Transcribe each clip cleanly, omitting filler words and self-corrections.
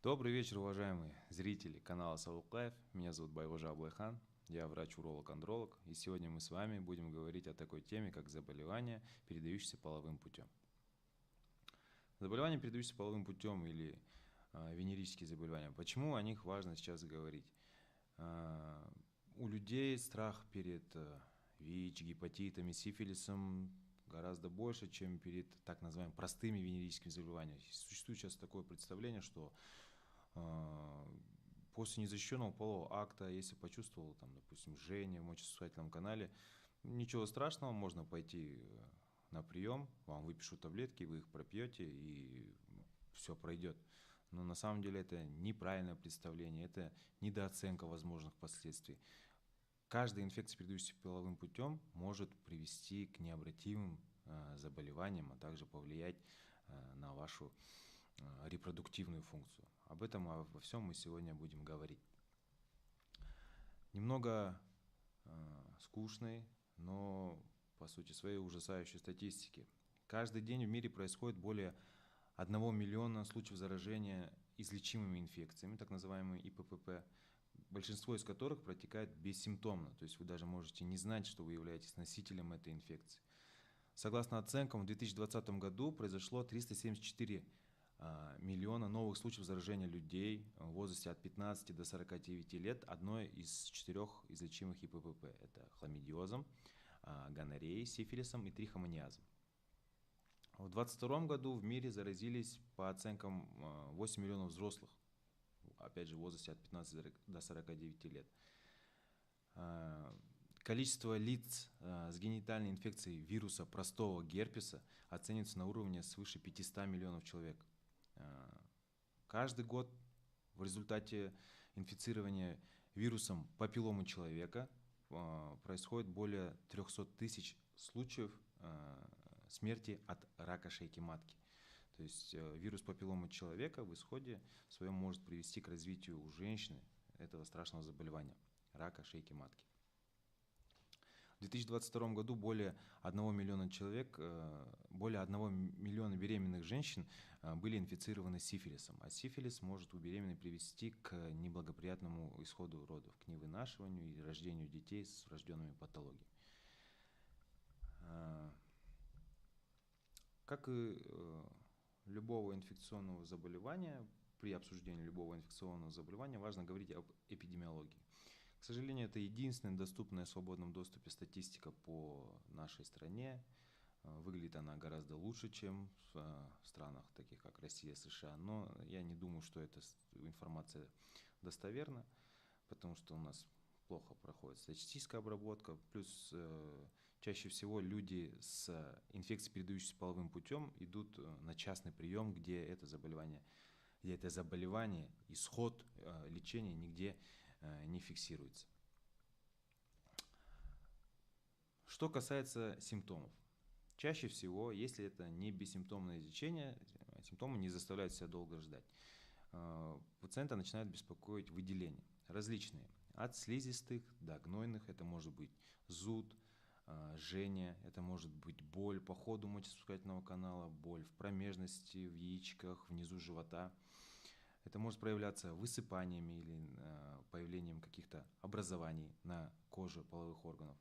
Добрый вечер, уважаемые зрители канала Саулык Лайф. Меня зовут Байгожа Аблайхан, я врач-уролог-андролог, и сегодня мы с вами будем говорить о такой теме, как заболевания, передающиеся половым путем. Заболевания, передающиеся половым путем или венерические заболевания. Почему о них важно сейчас говорить? У людей страх перед ВИЧ, гепатитами, сифилисом гораздо больше, чем перед так называемыми простыми венерическими заболеваниями. Существует сейчас такое представление, что после незащищенного полового акта, если почувствовал, там, допустим, жжение в мочесусвоительном канале, ничего страшного, можно пойти на прием, вам выпишут таблетки, вы их пропьете, и все пройдет. Но на самом деле это неправильное представление, это недооценка возможных последствий. Каждая инфекция, передающаяся половым путем, может привести к необратимым заболеваниям, а также повлиять на вашу репродуктивную функцию. Об этом, во всем мы сегодня будем говорить. Немного скучной, но по сути своей ужасающей статистики. Каждый день в мире происходит более 1 миллиона случаев заражения излечимыми инфекциями, так называемыми ИППП, большинство из которых протекает бессимптомно, то есть вы даже можете не знать, что вы являетесь носителем этой инфекции. Согласно оценкам, в 2020 году произошло 374 миллиона новых случаев заражения людей в возрасте от 15 до 49 лет одной из 4 излечимых ИППП. Это хламидиозом, гонореей, сифилисом и трихомониазом. В 2022 году в мире заразились, по оценкам, 8 миллионов взрослых, опять же в возрасте от 15 до 49 лет. Количество лиц с генитальной инфекцией вируса простого герпеса оценивается на уровне свыше 500 миллионов человек. Каждый год в результате инфицирования вирусом папилломы человека происходит более 300 тысяч случаев смерти от рака шейки матки. То есть вирус папилломы человека в исходе своем может привести к развитию у женщины этого страшного заболевания – рака шейки матки. В 2022 году более 1 миллиона человек, более 1 миллиона беременных женщин были инфицированы сифилисом. А сифилис может у беременной привести к неблагоприятному исходу родов, к невынашиванию и рождению детей с врожденными патологиями. Как и любого инфекционного заболевания, при обсуждении любого инфекционного заболевания важно говорить об эпидемиологии. К сожалению, это единственная доступная в свободном доступе статистика по нашей стране. Выглядит она гораздо лучше, чем в странах, таких как Россия, США. Но я не думаю, что эта информация достоверна, потому что у нас плохо проходит статистическая обработка. Плюс чаще всего люди с инфекцией, передающейся половым путем, идут на частный прием, где это заболевание, исход лечения нигде не фиксируется. Что касается симптомов. Чаще всего, если это не бессимптомное лечение, симптомы не заставляют себя долго ждать. Пациента начинают беспокоить выделения различные. От слизистых до гнойных. Это может быть зуд, жжение, это может быть боль по ходу мочеиспускательного канала, боль в промежности, в яичках, внизу живота. Это может проявляться высыпаниями или появлением каких-то образований на коже половых органов.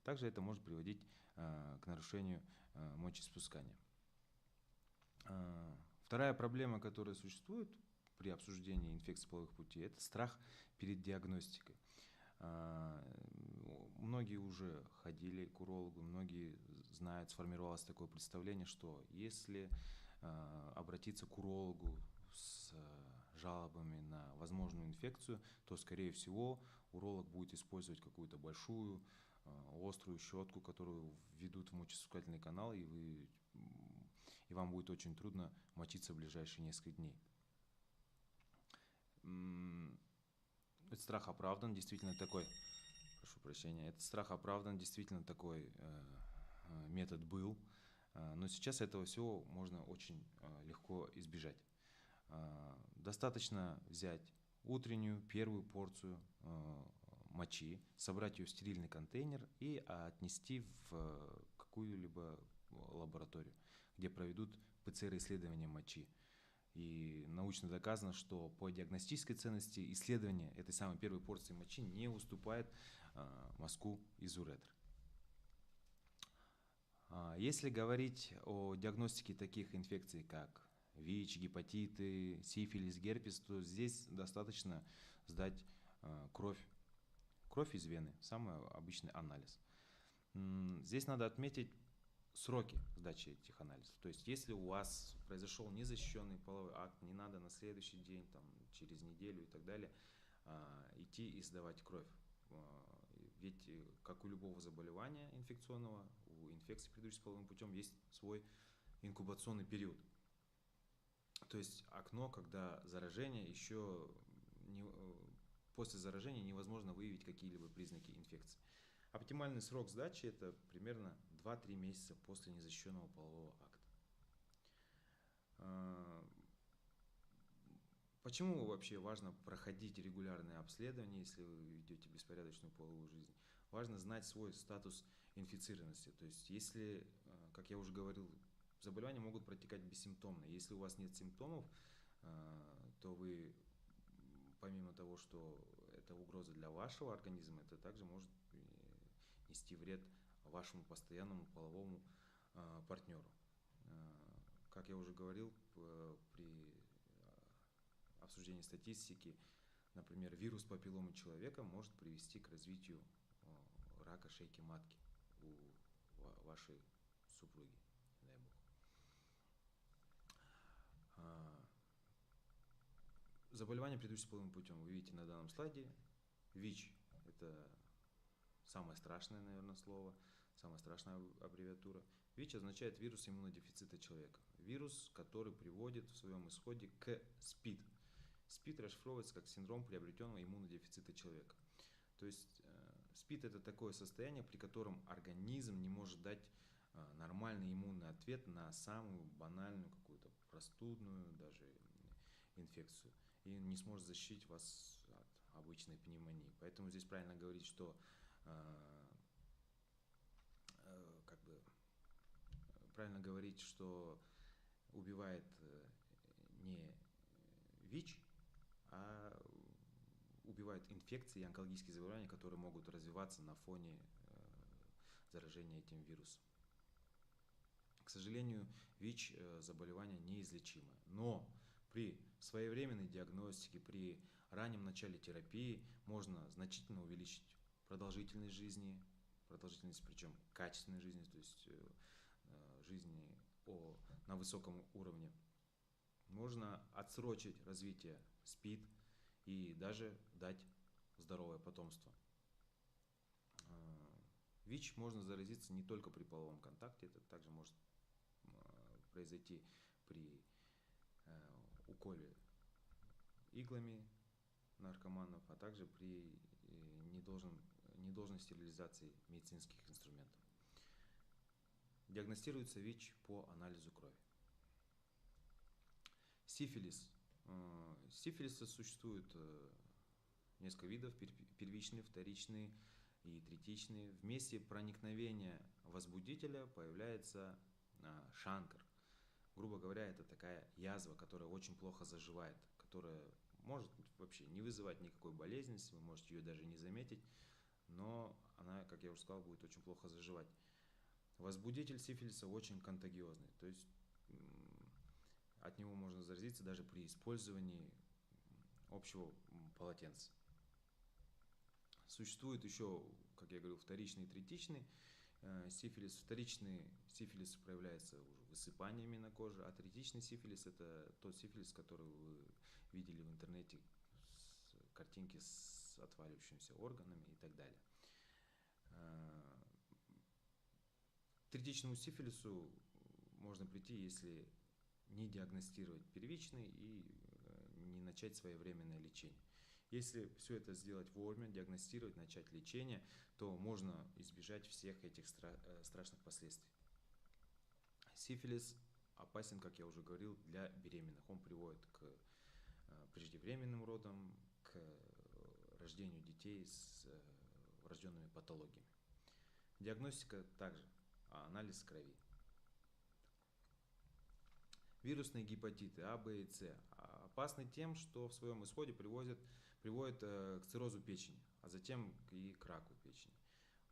Также это может приводить к нарушению мочеиспускания. Вторая проблема, которая существует при обсуждении инфекций половых путей, это страх перед диагностикой. Многие уже ходили к урологу, многие знают, сформировалось такое представление, что если обратиться к урологу с жалобами на возможную инфекцию, то, скорее всего, уролог будет использовать какую-то большую острую щетку, которую введут в мочеиспускательный канал, и вам будет очень трудно мочиться в ближайшие несколько дней. Этот страх оправдан, действительно такой, прошу прощения, этот страх оправдан, действительно такой метод был, но сейчас этого всего можно очень легко избежать. Достаточно взять утреннюю первую порцию мочи, собрать ее в стерильный контейнер и отнести в какую-либо лабораторию, где проведут ПЦР-исследование мочи. И научно доказано, что по диагностической ценности исследование этой самой первой порции мочи не уступает мазку из уретры. Если говорить о диагностике таких инфекций, как ВИЧ, гепатиты, сифилис, герпес, то здесь достаточно сдать кровь из вены, самый обычный анализ. Здесь надо отметить сроки сдачи этих анализов. То есть, если у вас произошел незащищенный половой акт, не надо на следующий день, там, через неделю и так далее идти и сдавать кровь. Ведь, как у любого заболевания инфекционного, у инфекции, передающейся половым путем, есть свой инкубационный период. То есть окно, когда заражение еще после заражения невозможно выявить какие-либо признаки инфекции. Оптимальный срок сдачи – это примерно 2-3 месяца после незащищенного полового акта. Почему вообще важно проходить регулярные обследования, если вы ведете беспорядочную половую жизнь? Важно знать свой статус инфицированности. То есть, если, как я уже говорил, заболевания могут протекать бессимптомно. Если у вас нет симптомов, то вы, помимо того, что это угроза для вашего организма, это также может нести вред вашему постоянному половому партнеру. Как я уже говорил, при обсуждении статистики, например, вирус папилломы человека может привести к развитию рака шейки матки у вашей супруги, дай бог. Заболевание, передающееся половым путем, вы видите на данном слайде. ВИЧ – это самое страшное, наверное, слово, самая страшная аббревиатура. ВИЧ означает вирус иммунодефицита человека. Вирус, который приводит в своем исходе к СПИД. СПИД расшифровывается как синдром приобретенного иммунодефицита человека. То есть СПИД – это такое состояние, при котором организм не может дать нормальный иммунный ответ на самую банальную какую-то простудную даже инфекцию и не сможет защитить вас от обычной пневмонии. Поэтому здесь правильно говорить, что убивает не ВИЧ, а убивают инфекции и онкологические заболевания, которые могут развиваться на фоне заражения этим вирусом. К сожалению, ВИЧ заболевание неизлечимое, но при своевременной диагностике, при раннем начале терапии можно значительно увеличить продолжительность жизни, причем качественной жизни, то есть жизни на высоком уровне. Можно отсрочить развитие СПИД и даже дать здоровое потомство. ВИЧ можно заразиться не только при половом контакте, это также может произойти при уколе иглами наркоманов, а также при недолжной стерилизации медицинских инструментов. Диагностируется ВИЧ по анализу крови. Сифилис. Сифилиса существует несколько видов: первичный, вторичный и третичный. В месте проникновения возбудителя появляется шанкр. Грубо говоря, это такая язва, которая очень плохо заживает, которая может вообще не вызывать никакой болезненности, вы можете ее даже не заметить, но она, как я уже сказал, будет очень плохо заживать. Возбудитель сифилиса очень контагиозный, то есть от него можно заразиться даже при использовании общего полотенца. Существует еще, как я говорил, вторичный и третичный сифилис. Вторичный сифилис проявляется уже высыпаниями на коже, а третичный сифилис – это тот сифилис, который вы видели в интернете, картинки с отваливающимися органами и так далее. К третичному сифилису можно прийти, если не диагностировать первичный и не начать своевременное лечение. Если все это сделать вовремя, диагностировать, начать лечение, то можно избежать всех этих страшных последствий. Сифилис опасен, как я уже говорил, для беременных. Он приводит к преждевременным родам, к рождению детей с врожденными патологиями. Диагностика также анализ крови. Вирусные гепатиты А, Б и С опасны тем, что в своем исходе приводят к циррозу печени, а затем и к раку печени.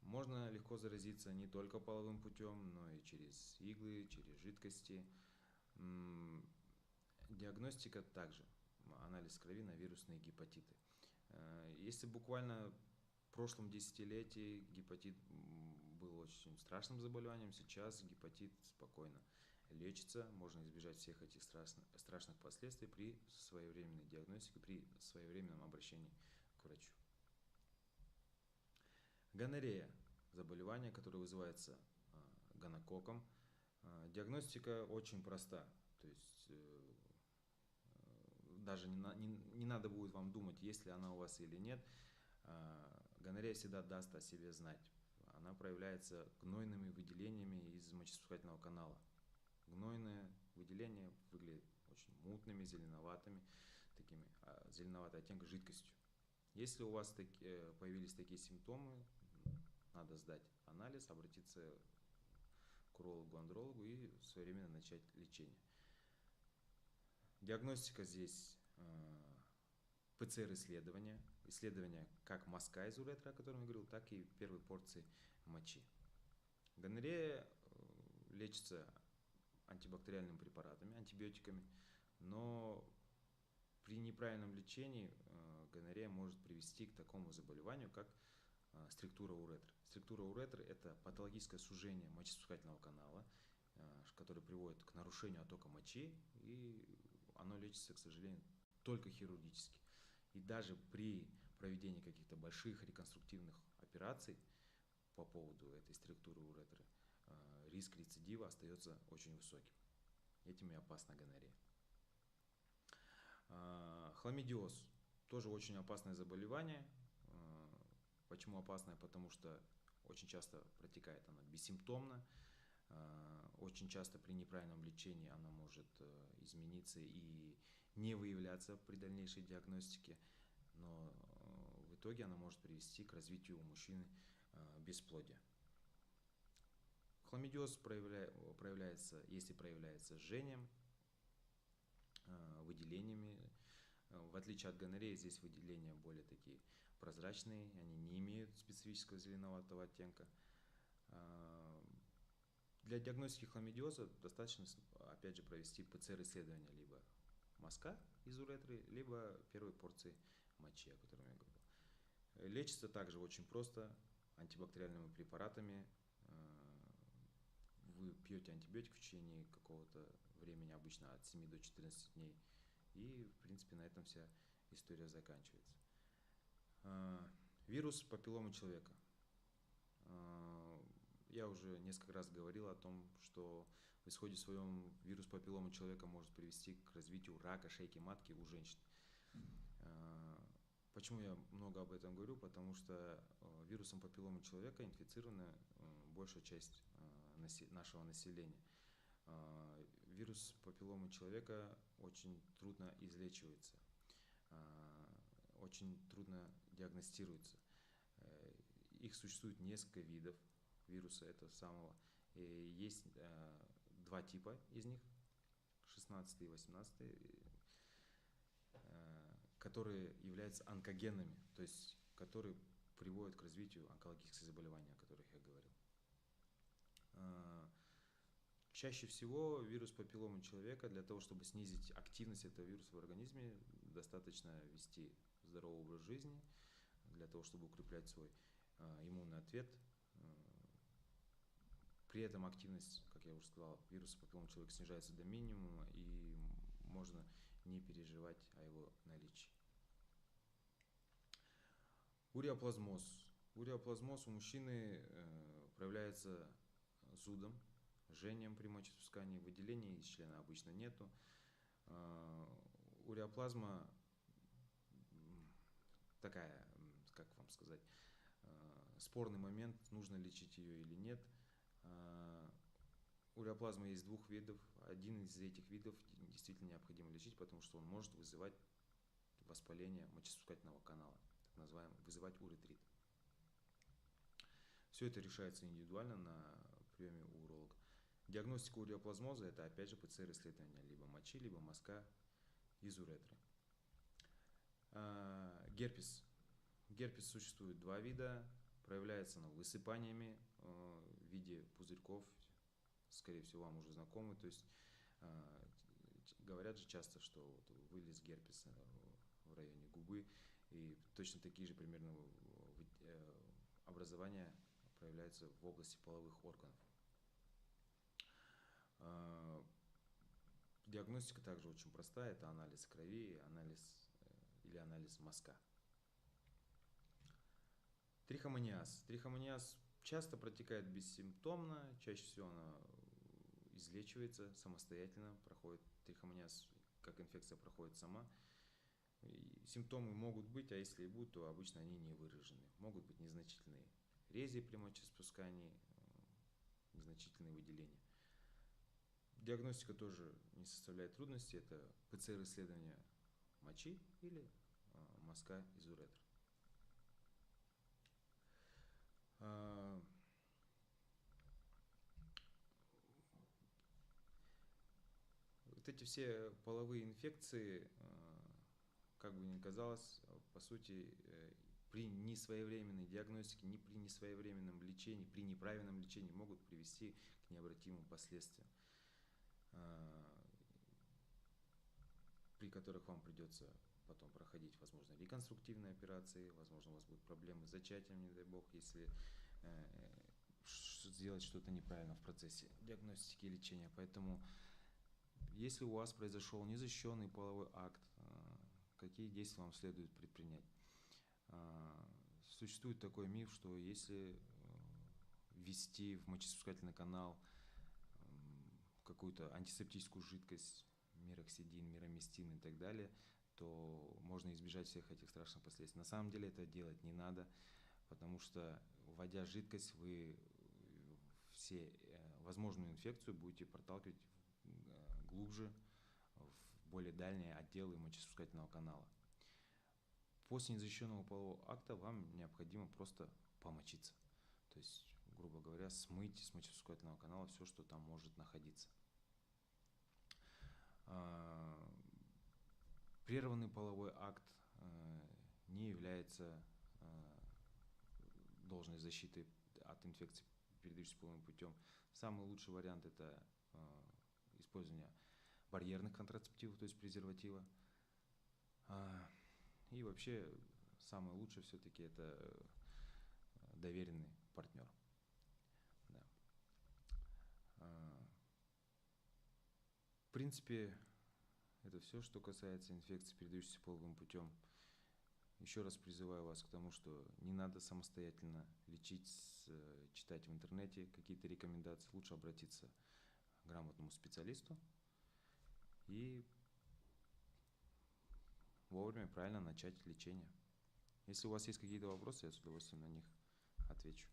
Можно легко заразиться не только половым путем, но и через иглы, через жидкости. Диагностика также. Анализ крови на вирусные гепатиты. Если буквально в прошлом десятилетии гепатит был очень страшным заболеванием, сейчас гепатит спокойно лечится, можно избежать всех этих страшных последствий при своевременной диагностике, при своевременном обращении к врачу. Гонорея – заболевание, которое вызывается гонококком. Диагностика очень проста, то есть даже не надо будет вам думать, есть ли она у вас или нет. Гонорея всегда даст о себе знать. Она проявляется гнойными выделениями из мочеиспускательного канала. Гнойные выделения выглядят очень мутными, зеленоватыми, такими, зеленоватый оттенок жидкостью. Если у вас появились такие симптомы, надо сдать анализ, обратиться к урологу-андрологу и своевременно начать лечение. Диагностика здесь ПЦР-исследование, исследование как мазка из уретры, о котором я говорил, так и первой порции мочи. Гонорея лечится антибактериальными препаратами, антибиотиками, но при неправильном лечении гонорея может привести к такому заболеванию, как стриктура уретры. Стриктура уретры – это патологическое сужение мочеиспускательного канала, которое приводит к нарушению оттока мочи, и оно лечится, к сожалению, только хирургически. И даже при проведении каких-то больших реконструктивных операций по поводу этой структуры уретры риск рецидива остается очень высоким. Этим и опасна гонорея. Хламидиоз – тоже очень опасное заболевание. Почему опасное? Потому что очень часто протекает оно бессимптомно. Очень часто при неправильном лечении она может измениться и не выявляться при дальнейшей диагностике, но в итоге она может привести к развитию у мужчины бесплодия. Хламидиоз проявляется, если проявляется жжением, выделениями. В отличие от гонореи, здесь выделения более такие прозрачные, они не имеют специфического зеленоватого оттенка. Для диагностики хламидиоза достаточно, опять же, провести ПЦР-исследование либо мазка из уретры, либо первой порции мочи, о которой я говорил. Лечится также очень просто антибактериальными препаратами. Вы пьете антибиотик в течение какого-то времени, обычно от 7 до 14 дней, и, в принципе, на этом вся история заканчивается. Вирус папилломы человека. Я уже несколько раз говорил о том, что в исходе своем вирус папилломы человека может привести к развитию рака шейки матки у женщин. Почему я много об этом говорю? Потому что вирусом папилломы человека инфицирована большая часть нашего населения. Вирус папилломы человека очень трудно излечивается, очень трудно диагностируется. Их существует несколько видов вируса этого самого. И есть два типа из них, 16 и 18, которые являются онкогенными, то есть которые приводят к развитию онкологических заболеваний, о которых я говорил. Чаще всего вирус папилломы человека, для того, чтобы снизить активность этого вируса в организме, достаточно вести здоровый образ жизни, для того, чтобы укреплять свой иммунный ответ. При этом активность, как я уже сказал, вируса папилломы человека снижается до минимума, и можно не переживать о его наличии. Уреоплазмоз. Уреоплазмоз у мужчины проявляется зудом, жжением при мочеиспускании, выделений из члена обычно нету. Уреоплазма такая, как вам сказать, спорный момент, нужно лечить ее или нет. Уреоплазма есть двух видов. Один из этих видов действительно необходимо лечить, потому что он может вызывать воспаление мочеиспускательного канала, так называемый, вызывать уретрит. Все это решается индивидуально на приеме у уролога. Диагностика уреоплазмоза – это опять же ПЦР-исследование либо мочи, либо мазка из уретры. Герпес. Герпес существует два вида. Проявляется оно высыпаниями в виде пузырьков, скорее всего, вам уже знакомы. То есть говорят же часто, что вот вылез герпес в районе губы, и точно такие же примерно образования проявляются в области половых органов. Диагностика также очень простая, это анализ крови, анализ мазка. Трихомониаз. Трихомониаз часто протекает бессимптомно, чаще всего она излечивается самостоятельно, проходит трихомониаз, как инфекция проходит сама. И симптомы могут быть, а если и будут, то обычно они не выражены. Могут быть незначительные рези при мочеиспускании, незначительные выделения. Диагностика тоже не составляет трудности, это ПЦР-исследование мочи или мазка из уретры. Вот эти все половые инфекции, как бы ни казалось, по сути, при несвоевременной диагностике, при несвоевременном лечении, при неправильном лечении могут привести к необратимым последствиям, при которых вам придется потом проходить, возможно, реконструктивные операции, возможно, у вас будут проблемы с зачатием, не дай бог, если сделать что-то неправильно в процессе диагностики и лечения. Поэтому, если у вас произошел незащищенный половой акт, какие действия вам следует предпринять? Существует такой миф, что если ввести в мочеиспускательный канал какую-то антисептическую жидкость, мироксидин, мироместин и так далее, то можно избежать всех этих страшных последствий. На самом деле это делать не надо, потому что, вводя жидкость, вы все возможную инфекцию будете проталкивать глубже, в более дальние отделы мочеиспускательного канала. После незащищенного полового акта вам необходимо просто помочиться. То есть, грубо говоря, смыть с мочеиспускательного канала все, что там может находиться. Прерванный половой акт не является должной защитой от инфекций, передающихся половым путем. Самый лучший вариант – это использование барьерных контрацептивов, то есть презерватива. И вообще самое лучшее все-таки это доверенный партнер. Да. В принципе, это все, что касается инфекций, передающихся половым путем. Еще раз призываю вас к тому, что не надо самостоятельно лечить, читать в интернете какие-то рекомендации. Лучше обратиться к грамотному специалисту и вовремя правильно начать лечение. Если у вас есть какие-то вопросы, я с удовольствием на них отвечу.